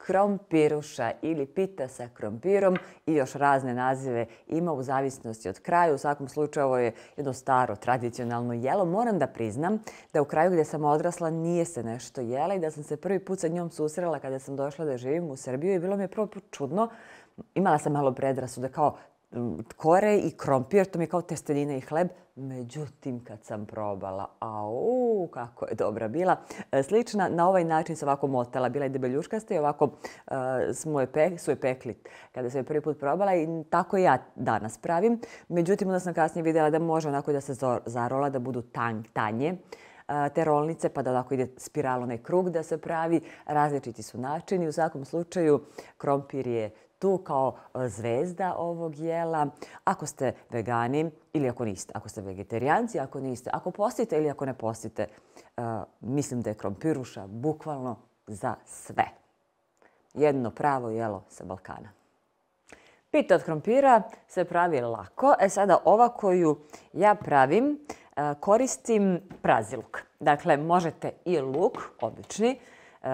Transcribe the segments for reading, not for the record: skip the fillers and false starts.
krompiruša ili pita sa krompirom i još razne nazive ima u zavisnosti od kraja. U svakom slučaju ovo je jedno staro tradicionalno jelo. Moram da priznam da u kraju gdje sam odrasla nije se nešto jela i da sam se prvi put sa njom susrela kada sam došla da živim u Srbiju i bilo mi je prvi put čudno. Imala sam malo predrasude kao kore i krompir, to mi je kao testenina i hleb. Međutim, kad sam probala, kako je dobra bila. Slična, na ovaj način se ovako motala. Bila je debeljuškasta i ovako su je pekli kada sam je prvi put probala i tako ja danas pravim. Međutim, onda sam kasnije vidjela da može onako da se zarola, da budu tanje te rolnice, pa da onako ide spiral, onaj krug da se pravi. Različiti su načini. U svakom slučaju, krompir je tu kao zvezda ovog jela. Ako ste vegani ili ako niste, ako ste vegetarijanci, ako niste, ako postite ili ako ne postite, mislim da je krompiruša bukvalno za sve. Jedno pravo jelo sa Balkana. Pita od krompira se pravi lako. Sada ova koju ja pravim, koristim prazi luk. Dakle, možete i luk, obični,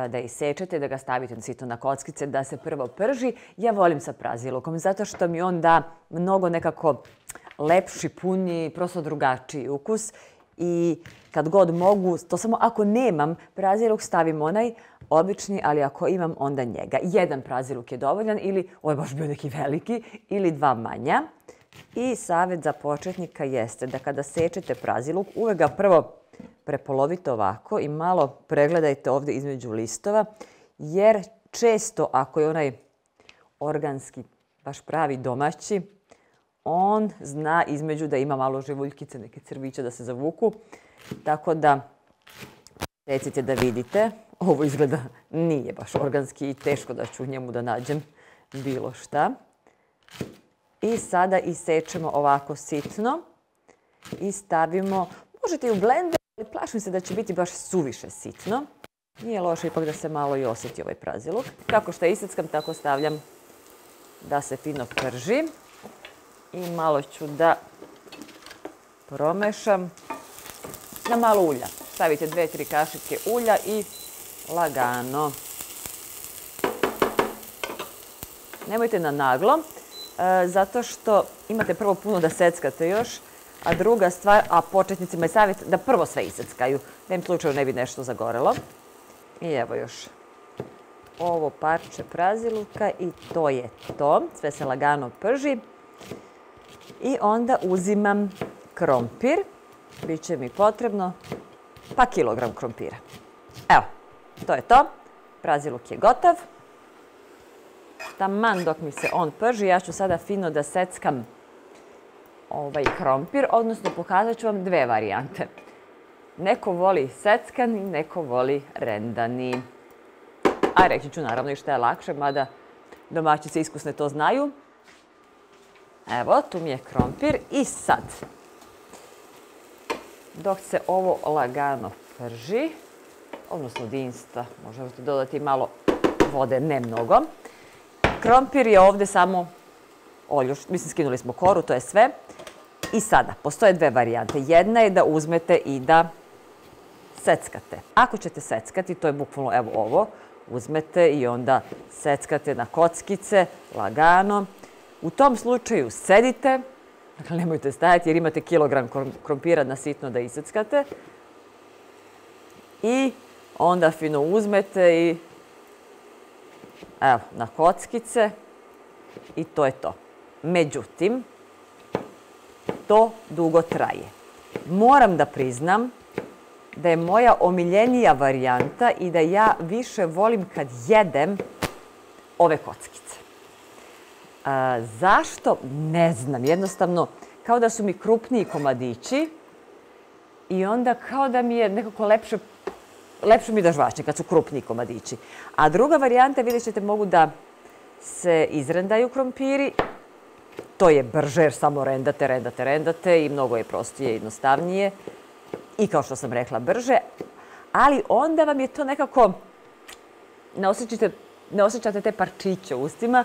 da isečete, da ga stavite sitno na kockice, da se prvo prži. Ja volim sa prazi lukom, zato što mi on da mnogo nekako lepši, puniji, prosto drugačiji ukus. I kad god mogu, to samo ako nemam prazi luk, stavim onaj obični, ali ako imam, onda njega. Jedan prazi luk je dovoljan, ili, ovo je baš bio neki veliki, ili dva manja. I savjet za početnika jeste da kada sečete prazi luk, uvek ga prvo prepolovite ovako i malo pregledajte ovdje između listova, jer često ako je onaj organski, baš pravi domaći, on zna između da ima malo živuljkice, neke crviće da se zavuku. Tako da recite da vidite. Ovo izgleda nije baš organski i teško da ću u njemu da nađem bilo šta. I sada isečemo ovako sitno i stavimo, možete i u blender, ali plašim se da će biti baš suviše sitno. Nije loše ipak da se malo i osjeti ovaj prazi luk. Kako što iseckam, tako stavljam da se fino prži. I malo ću da promešam na malo ulja. Stavite 2-3 kašike ulja i lagano. Nemojte na naglo, zato što imate prvo puno da seckate još, a druga stvar, a početnicima je savjet da prvo sve iseckaju, da im slučaju ne bi nešto zagorelo. I evo još ovo parče praziluka i to je to. Sve se lagano prži. I onda uzimam krompir. Biće mi potrebno pa kilogram krompira. Evo, to je to. Praziluk je gotov. Taman dok mi se on prži, ja ću sada fino da seckam ovaj krompir, odnosno pokazat ću vam dve varijante. Neko voli seckani, neko voli rendani. A reći ću naravno i šta je lakše, mada domaćice iskusne to znaju. Evo, tu mi je krompir i sad, dok se ovo lagano prži, odnosno dinsta, možete dodati malo vode, ne mnogo. Krompir je ovdje samo oljuš, mislim skinuli smo koru, to je sve. I sada, postoje dve varijante. Jedna je da uzmete i da seckate. Ako ćete seckati, to je bukvalno evo ovo, uzmete i onda seckate na kockice, lagano. U tom slučaju sedite, dakle nemojte stajati jer imate kilogram krompira na sitno da iseckate. I onda fino uzmete i evo, na kockice i to je to. Međutim, to dugo traje. Moram da priznam da je moja omiljenija varijanta i da ja više volim kad jedem ove kockice. Zašto? Ne znam. Jednostavno, kao da su mi krupniji komadići i onda kao da mi je nekako lepše mi da žvačem kad su krupniji komadići. A druga varijanta, vidjet ćete, mogu da se izrendaju krompiri. To je brže jer samo rendate i mnogo je prostije i jednostavnije. I kao što sam rekla, brže. Ali onda vam je to nekako, ne osjećate te parčiće u ustima,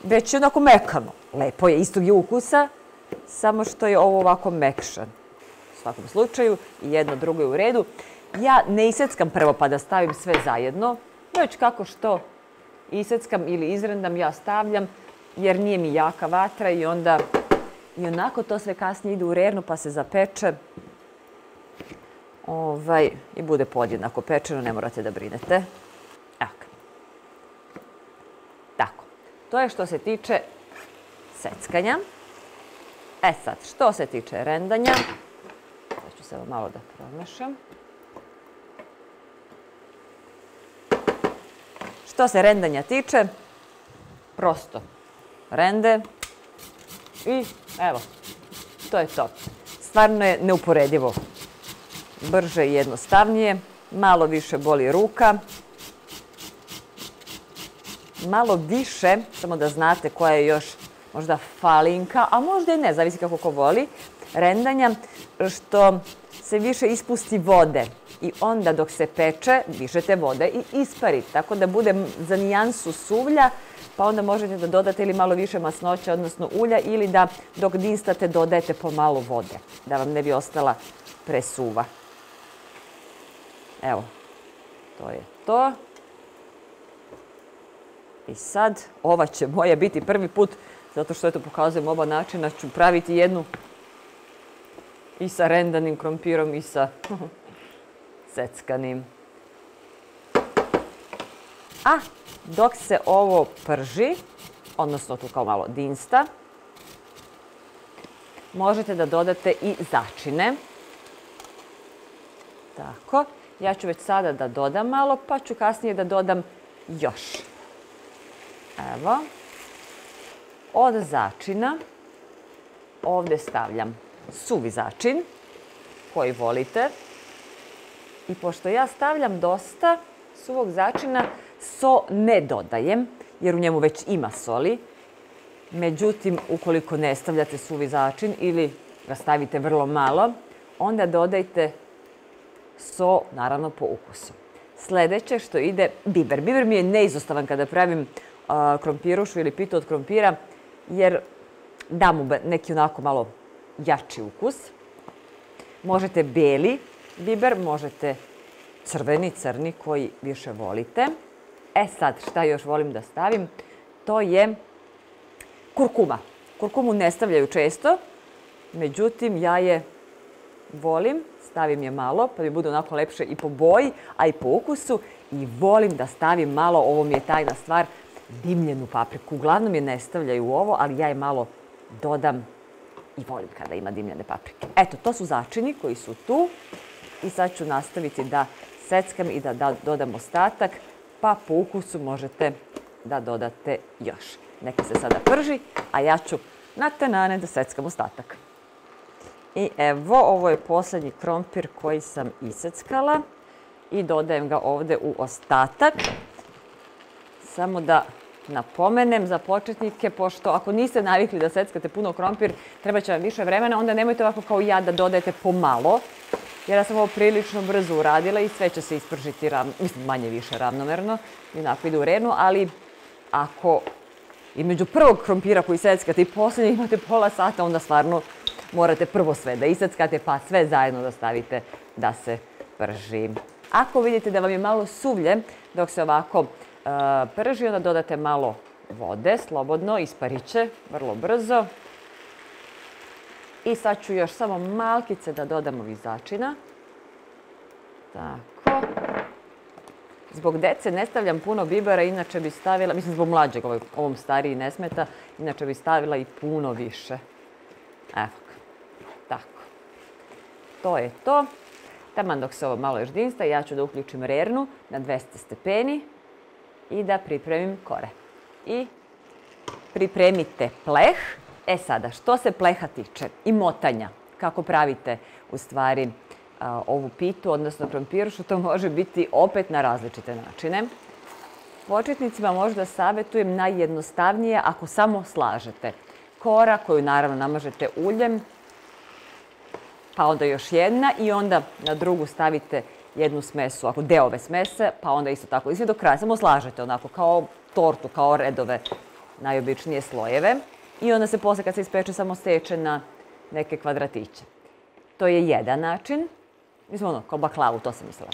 već je onako mekano. Lepo je, istog je ukusa, samo što je ovo ovako mekšan. U svakom slučaju, jedno drugo je u redu. Ja ne iseckam prvo pa da stavim sve zajedno, već kako što iseckam ili izrendam, ja stavljam jer nije mi jaka vatra i onda i onako to sve kasnije ide u rernu pa se zapeče i bude podjednako pečeno, ne morate da brinete. Tako, to je što se tiče seckanja. Sad, što se tiče rendanja, sad ću samo malo da promešam. Što se rendanja tiče, prosto rende i evo, to je to. Stvarno je neuporedivo brže i jednostavnije, malo više boli ruka, malo više, samo da znate koja je još možda falinka, a možda i ne, zavisi kako ko voli, rendanja, što se više ispusti vode i onda dok se peče, više te vode i ispari, tako da bude za nijansu suvlja, pa onda možete da dodate ili malo više masnoća, odnosno ulja, ili da dok dinstate dodajete pomalo vode, da vam ne bi ostala presuva. Evo, to je to. I sad, ova će moja biti prvi put, zato što pokazujem oba načina, ću praviti jednu i sa rendanim krompirom i sa seckanim. A dok se ovo prži, odnosno tu kao malo dinsta, možete da dodate i začine. Tako, ja ću već sada da dodam malo, pa ću kasnije da dodam još. Evo, od začina ovdje stavljam suvi začin koji volite. I pošto ja stavljam dosta suvog začina, so ne dodajem jer u njemu već ima soli. Međutim, ukoliko ne stavljate suvi začin ili ga stavite vrlo malo, onda dodajte so, naravno po ukusu. Sljedeće što ide biber. Biber mi je neizostavan kada pravim krompirušu ili pitu od krompira, jer da mu neki onako malo jači ukus. Možete beli biber, možete crni koji više volite. Sad, šta još volim da stavim? To je kurkuma. Kurkumu ne stavljaju često, međutim ja je volim, stavim je malo pa mi bude onako lepše i po boji, a i po ukusu. I volim da stavim malo, ovo mi je tajna stvar, dimljenu papriku. Uglavnom je ne stavljaju u ovo, ali ja je malo dodam i volim kada ima dimljene paprike. Eto, to su začini koji su tu. I sad ću nastaviti da seckam i da dodam ostatak, pa po ukusu možete da dodate još. Neka se sada prži, a ja ću na tenane da seckam ostatak. I evo, ovo je posljednji krompir koji sam iseckala i dodajem ga ovdje u ostatak. Samo da napomenem za početnike, pošto ako niste navikli da seckate puno krompir, treba će vam više vremena, onda nemojte ovako kao ja da dodajete pomalo, jer ja sam ovo prilično brzo uradila i sve će se ispržiti manje više ravnomerno, inako ide u rernu, ali ako između prvog krompira koji seckate i posljednjeg imate pola sata, onda stvarno morate prvo sve da iseckate pa sve zajedno da stavite da se prži. Ako vidite da vam je malo suvlje dok se ovako prži, onda dodate malo vode, slobodno, isparit će vrlo brzo. I sad ću još samo malkice da dodam ovih začina. Tako. Zbog dece ne stavljam puno bibera, inače bi stavila, mislim zbog mlađeg, ovom stariji ne smeta, inače bi stavila i puno više. Evo ga. Tako. To je to. Taman dok se ovo malo još dinsta, ja ću da uključim rernu na 200 stepeni i da pripremim kore. I pripremite pleh. Sada, što se pleha tiče i motanja, kako pravite u stvari ovu pitu, odnosno krompirušu, to može biti opet na različite načine. Početnicima možda savjetujem najjednostavnije ako samo slažete kora koju naravno namažete uljem, pa onda još jedna i onda na drugu stavite jednu smesu, ako deo ove smese, pa onda isto tako i sve do kraja, samo slažete onako kao tortu, kao redove, najobičnije slojeve. I onda se posle kad se ispeče samo seče na neke kvadratiće. To je jedan način. Mislim kao baklavu, to sam mislila.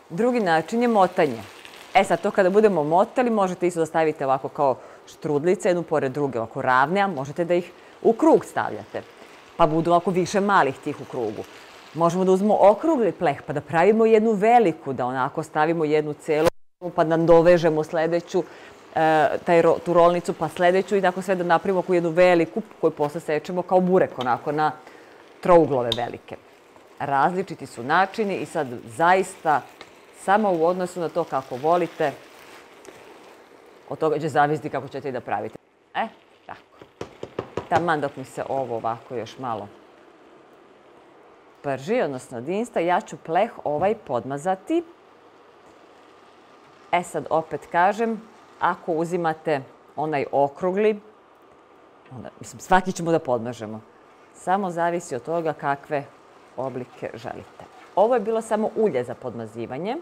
Drugi način je motanje. E sad, to kada budemo motali, možete isto da stavite ovako kao štrudlice, jednu pored druge, ovako ravne, a možete da ih u krug stavljate. Pa budu ovako više malih tih u krugu. Možemo da uzmemo okrugli pleh, pa da pravimo jednu veliku, da onako stavimo jednu celu, pa da dovežemo sledeću, tu rolnicu, pa sledeću i tako sve da napravimo oko jednu veliku, koju posle sečemo kao burek, onako na trouglove velike. Različiti su načini i sad zaista samo u odnosu na to kako volite, od toga će zavisiti kako ćete i da pravite. Tako. Taman dok mi se ovo ovako još malo prži, odnosno dinsta, ja ću pleh ovaj podmazati. Sad opet kažem, ako uzimate onaj okrugli, onda, mislim, svaki ćemo da podmažemo. Samo zavisi od toga kakve oblike želite. Ovo je bilo samo ulje za podmazivanje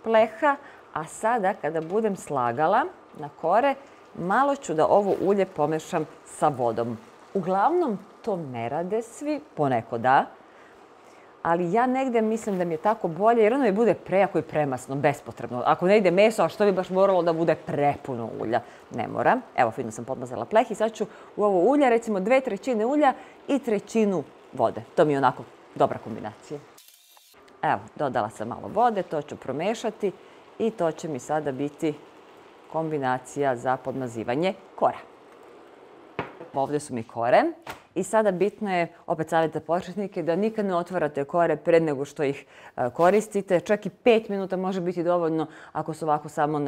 pleha, a sada kada budem slagala na kore, malo ću da ovo ulje pomešam sa vodom. Uglavnom to ne rade svi, poneko da, ali ja negde mislim da mi je tako bolje, jer ono mi bude prejako i premasno, bespotrebno. Ako ne ide meso, a što bi baš moralo da bude prepuno ulja? Ne mora. Evo, fino sam podmazala pleh i sad ću u ovo ulje, recimo 2/3 ulja i 1/3 vode. To mi je onako dobra kombinacija. Evo, dodala sam malo vode, to ću promešati i to će mi sada biti kombinacija za podmazivanje kora. Ovdje su mi kore. I sada bitno je, opet savjet za početnike, da nikad ne otvarate kore pre nego što ih koristite. Čak i 5 minuta može biti dovoljno ako su ovako samo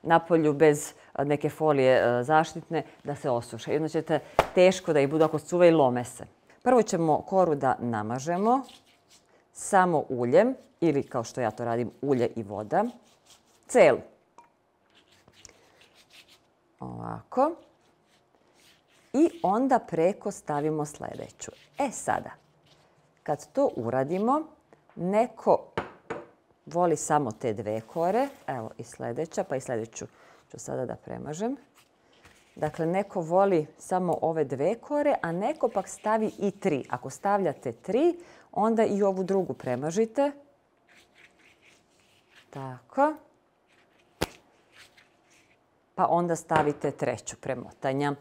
na polju bez neke folije zaštitne da se osuše. I onda ćete teško da ih budu ako cuva i lome se. Prvo ćemo koru da namažemo samo uljem ili kao što ja to radim ulje i voda. Celu. Ovako. I onda preko stavimo sledeću. Sada, kad to uradimo, neko voli samo te 2 kore. Evo i sledeća, pa i sledeću ću sada da premažem. Dakle, neko voli samo ove 2 kore, a neko pak stavi i 3. Ako stavljate 3, onda i ovu drugu premažite. Tako. Pa onda stavite 3. premotanja.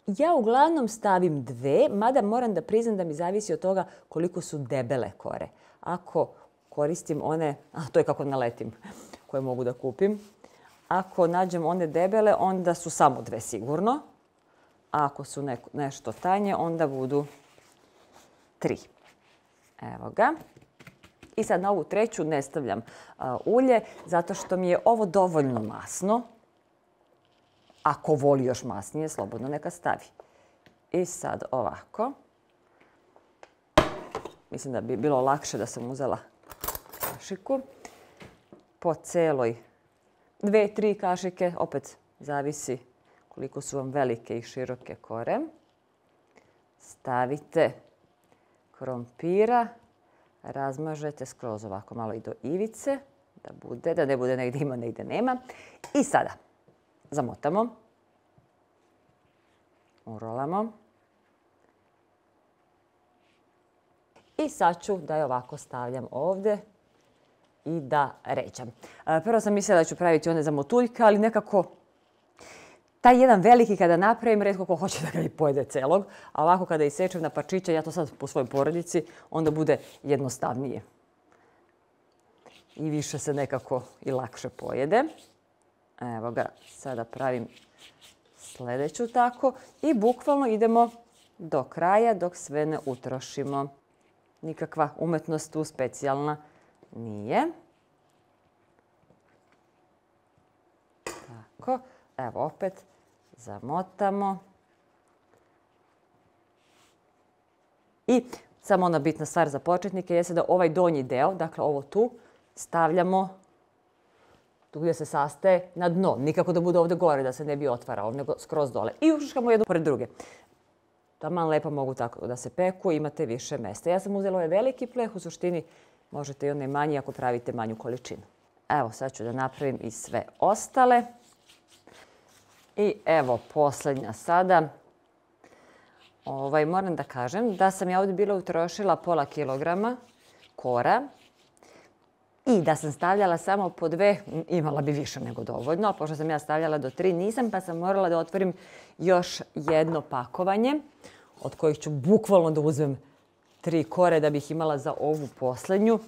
Ja uglavnom stavim 2, mada moram da priznam da mi zavisi od toga koliko su debele kore. Ako koristim one, to je kako naletim, koje mogu da kupim. Ako nađem one debele, onda su samo 2 sigurno. A ako su nešto tanje, onda budu 3. Evo ga. I sad na ovu 3. ne stavljam ulje, zato što mi je ovo dovoljno masno. Ako voli još masnije, slobodno neka stavi. I sad ovako. Mislim da bi bilo lakše da sam uzela kašiku. Po celoj 2-3 kašike, opet zavisi koliko su vam velike i široke kore. Stavite krompira, razmažete skroz ovako malo i do ivice, da ne bude negdje ima, negdje nema. I sada zamotamo, urolamo i sad ću da je ovako stavljam ovdje i da ređam. Prvo sam mislila da ću praviti one za motuljka, ali nekako taj jedan veliki kada napravim, retko ko hoće da ga i pojede celog, a ovako kada isečem na parčiće, ja to sad po svojoj porodici, onda bude jednostavnije. I više se nekako i lakše pojede. Evo ga, sada pravim sledeću tako i bukvalno idemo do kraja dok sve ne utrošimo. Nikakva umetnost tu specijalna nije. Tako, evo opet zamotamo. I samo ona bitna stvar za početnike jeste da ovaj donji deo, dakle ovo tu, stavljamo tu gdje se sastaje na dno. Nikako da bude ovdje gore, da se ne bi otvarao, nego skroz dole. I ušuškamo jednu pored druge. Taman lepo mogu tako da se peku, imate više mesta. Ja sam uzela ovaj veliki pleh, u suštini možete i onaj manji ako pravite manju količinu. Evo, sad ću da napravim i sve ostale. I evo, posljednja sada. Moram da kažem da sam ja ovdje bila utrošila pola kilograma kora. I da sam stavljala samo po 2, imala bi više nego dovoljno. Pošto sam ja stavljala do 3, nisam, pa sam morala da otvorim još jedno pakovanje, od kojih ću bukvalno da uzmem 3 kore da bih imala za ovu posljednju.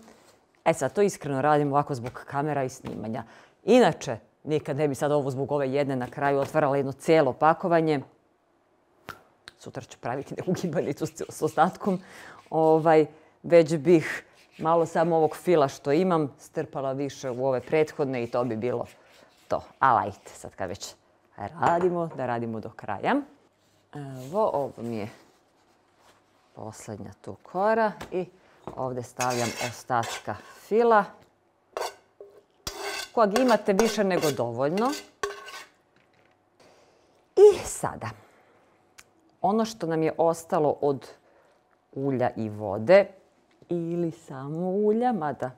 Sad, to iskreno radim ovako zbog kamera i snimanja. Inače, nikad ne bi sad ovo zbog ove jedne na kraju otvarala jedno cijelo pakovanje. Sutra ću praviti neku gibanicu s ostatkom. Već bih malo samo ovog fila što imam strpala više u ove prethodne i to bi bilo to. Ali ajte, sad kad već radimo, da radimo do kraja. Evo, ovo mi je posljednja tu kora i ovdje stavljam ostatka fila kojeg imate više nego dovoljno. I sada, ono što nam je ostalo od ulja i vode ili samo ulja, mada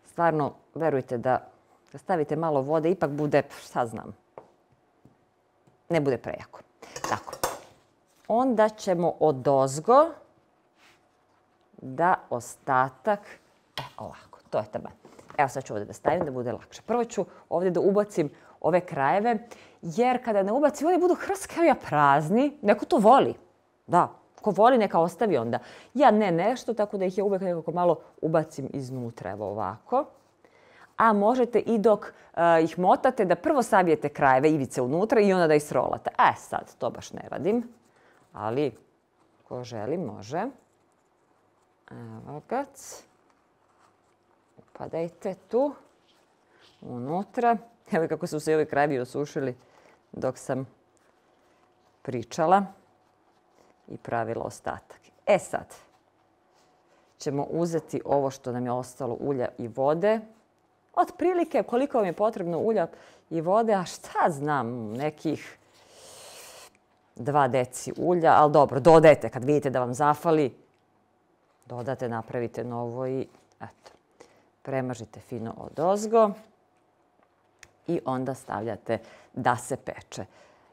stvarno verujte da stavite malo vode ipak bude, šta znam, ne bude prejako. Tako, onda ćemo odozgo da ostatak, ovako, to je taman. Evo sad ću ovdje da stavim da bude lakše. Prvo ću ovdje da ubacim ove krajeve, jer kada ne ubacim, oni budu hrskavi, a prazni. Neko to voli. Da, ko voli neka ostavi onda. Ja ne nešto, tako da ih ja uvijek nekako malo ubacim iznutra, evo ovako. A možete i dok ih motate da prvo savijete krajeve ivice unutra i onda da ih srolate. Sad, to baš ne radim, ali ko želi može. Evo ga. Upadajte tu, unutra. Evo kako su se i ovi krajevi osušili dok sam pričala i pravila ostatak. Sad ćemo uzeti ovo što nam je ostalo ulja i vode. Otprilike koliko vam je potrebno ulja i vode, a šta znam, nekih 2 deci ulja, ali dobro, dodajte kad vidite da vam zafali, dodate, napravite novo i eto. Premažite fino odozgo i onda stavljate da se peče.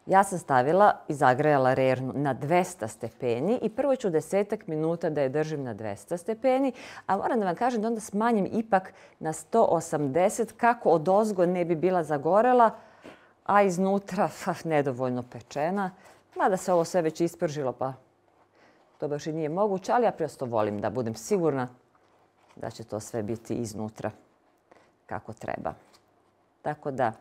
Ja sam stavila i zagrejala rernu na 200 stepeni i prvo ću 10 minuta da je držim na 200 stepeni, a moram da vam kažem da onda smanjim ipak na 180 kako odozgo ne bi bila zagorela, a iznutra nedovoljno pečena. Mada se ovo sve već ispržilo, pa to baš i nije moguće, ali ja prosto volim da budem sigurna da će to sve biti iznutra kako treba. Tako da,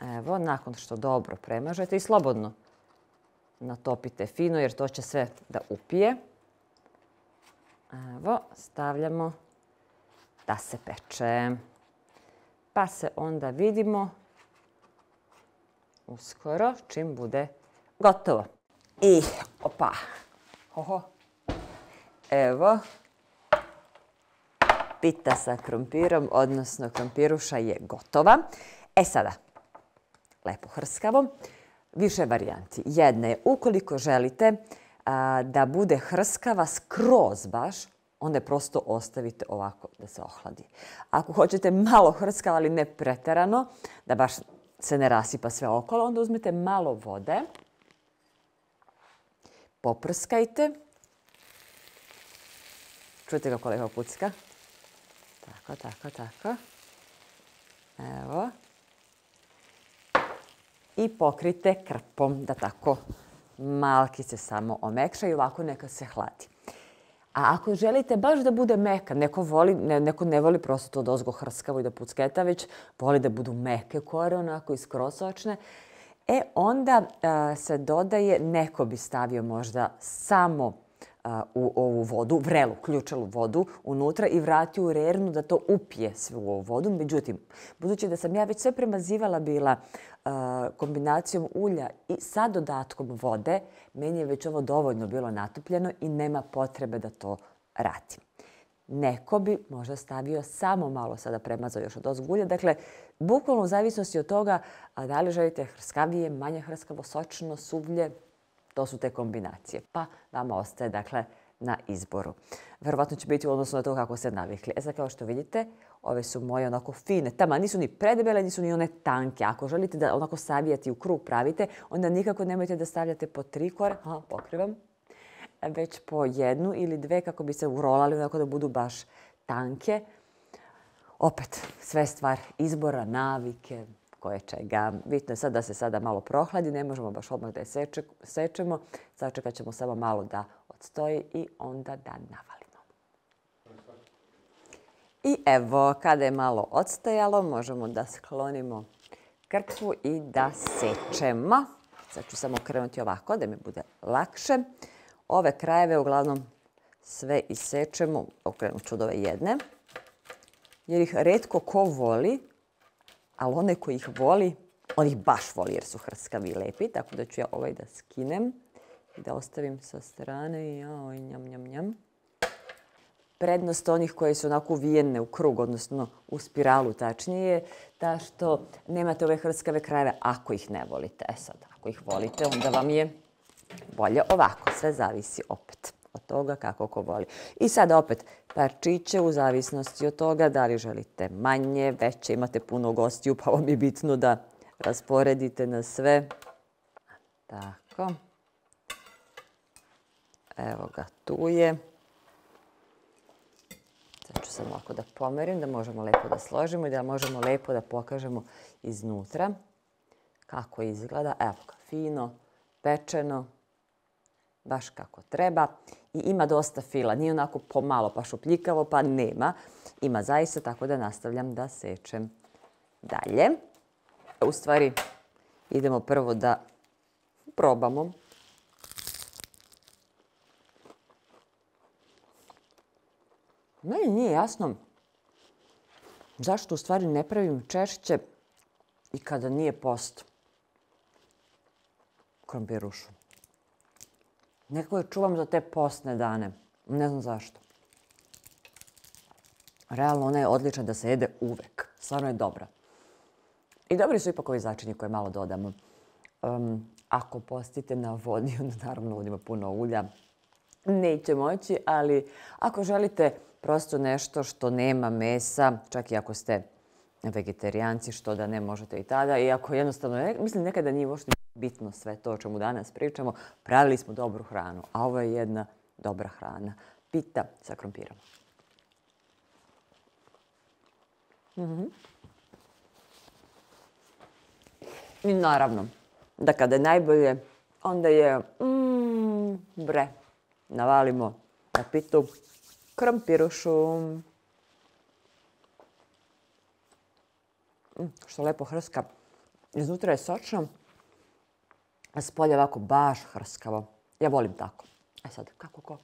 evo, nakon što dobro premažete i slobodno natopite fino jer to će sve da upije. Evo, stavljamo da se peče. Pa se onda vidimo uskoro čim bude gotovo. I, opa, evo, pita sa krompirom, odnosno krompiruša je gotova. Sada, lepo hrskavo. Više varijanti. Jedna je, ukoliko želite da bude hrskava skroz baš, onda je prosto ostavite ovako da se ohladi. Ako hoćete malo hrskava, ali ne preterano, da baš se ne rasipa sve okolo, onda uzmete malo vode, poprskajte. Čujete kako lepo pucka? Tako. Evo. I pokrite krpom da tako malkice samo omekša i ovako neka se hladi. A ako želite baš da bude meka, neko ne voli prosto to odozgo hrskavo i da pucketa, već voli da budu meke kore, onako i skroz sočne, onda se dodaje, neko bi stavio možda samo u ovu vodu, vrelu, ključalu vodu unutra i vratio u rernu da to upije sve u ovu vodu. Međutim, budući da sam ja već sve premazivala bila kombinacijom ulja i sa dodatkom vode, meni je već ovo dovoljno bilo natopljeno i nema potrebe da to radim. Neko bi možda stavio samo malo sada premazao još od ozgo ulja. Dakle, bukvalno u zavisnosti od toga da li želite hrskavije, manje hrskavo, sočno, suvlje, to su te kombinacije. Pa vama ostaje, dakle, na izboru. Verovatno će biti u odnosu na to kako ste navikli. Sad, kao što vidite, ove su moje onako fine. Tamo nisu ni predebele, nisu ni one tanke. Ako želite da onako savijete i u krug pravite, onda nikako nemojte da stavljate po 3 kore. Pokrivam. Već po 1 ili 2 kako bi se urolali onako da budu baš tanke. Opet, sve stvar izbora, navike, koje čega. Bitno je sad da se sada malo prohladi, ne možemo baš odmah da je sečemo. Sačekat ćemo samo malo da odstoji i onda da navalimo. I evo, kada je malo odstajalo, možemo da sklonimo krpu i da sečemo. Sad ću samo krenuti ovako da mi bude lakše. Ove krajeve uglavnom sve isečemo, okrenut ću od ove jedne, jer ih retko ko voli, ali one koji ih voli, on ih baš voli jer su hrskavi i lepi, tako da ću ja ovaj da skinem i da ostavim sa strane. Joj, njam, njam, njam. Prednost onih koje su onako uvijene u krug, odnosno u spiralu tačnije, da što nemate ove hrskave krajeve ako ih ne volite. E sad, ako ih volite, onda vam je bolje ovako. Sve zavisi opet od toga kako ko voli. I sada opet parčiće u zavisnosti od toga da li želite manje, veće, imate puno gostiju, pa vam je bitno da rasporedite na sve. Tako. Evo ga, tu je. Sad ću samo ovako da pomerim, da možemo lepo da složimo i da možemo lepo da pokažemo iznutra kako izgleda. Evo ga, fino, pečeno, baš kako treba. I ima dosta fila, nije onako pomalo pa šupljikavo, pa nema. Ima zaista, tako da nastavljam da sečem dalje. U stvari, idemo prvo da probamo. Meni nije jasno zašto u stvari ne pravim češće i kada nije post krompirušu. Nekako je čuvam za te postne dane. Ne znam zašto. Realno, ona je odlična da se jede uvek. Stvarno je dobra. I dobri su ipak ovi začini koje malo dodamo. Ako postite na vodi, onda naravno ovdje ima puno ulja. Neće moći, ali ako želite prosto nešto što nema mesa, čak i ako ste vegetarijanci, što da ne možete i tada. I ako jednostavno, mislim nekada nije uopšte bitno sve to o čemu danas pričamo, pravili smo dobru hranu, a ovo je jedna dobra hrana. Pita sa krompirom. I naravno, da kada je najbolje, onda je bre. Navalimo na pitu krompirušu. Što lepo hrska. Iznutra je sočno, a spolje ovako baš hrskavo. Ja volim tako. E sad, kako ko?